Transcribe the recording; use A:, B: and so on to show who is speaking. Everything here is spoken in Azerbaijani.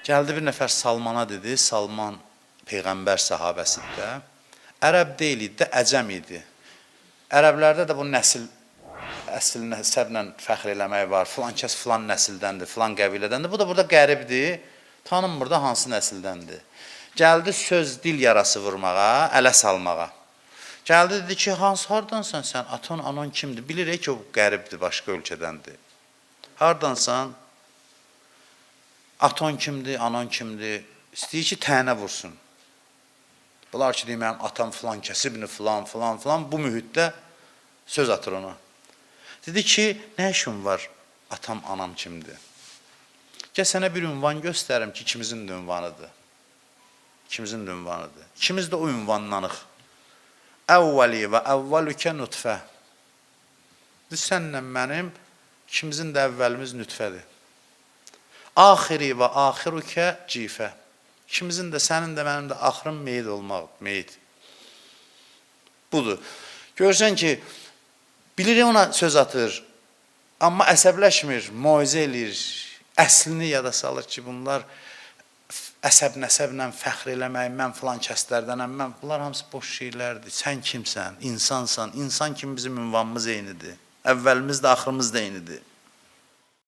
A: Gəldi bir nəfər Salmana dedi, Salman Peyğəmbər sahabəsidir də. Ərəb deyil idi, əcəm idi. Ərəblərdə də bu əsl nəsəblə fəxr eləmək var. Filan kəs filan nəsildəndir, filan qəbilədəndir. Bu da burada qəribdir. Tanınmır da hansı nəsildəndir. Gəldi söz dil yarası vurmağa, ələ salmağa. Gəldi dedi ki, hardansan sən? Atan, anan kimdir? Bilirik ki, o qəribdir, başqa ölkədəndir. Hardansan? Atan kimdir, anan kimdir? İstəyir ki, tənə vursun. Bunlar ki, deyim, mənim atam filan kəsibini, filan. Bu mühitdə söz atır ona. Dedi ki, nə işim var, atam, anam kimdir? Gəl sənə bir ünvan göstərim ki, ikimizin də ünvanıdır. İkimizin də ünvanıdır. İkimiz də o ünvanlanıq. Əvvəli və əvvəlükə nutfə. Sənlə mənim, ikimizin də əvvəlimiz nütfədir. Axiri və axirükə cifə. İkimizin də, sənin də, mənim də axırım meyid olmaq, meyid. Budur. Görürsən ki, bilir ona söz atır, amma əsəbləşmir, muizə eləyir, əslini yada salır ki, bunlar əsəb-nəsəblə fəxr eləmək, mən filan kəslərdənəm, bunlar hamısı boş şeylərdir. Sən kimsən? İnsansan. İnsan kimi bizim ünvanımız eynidir. Əvvəlimiz də, axırımız da eynidir.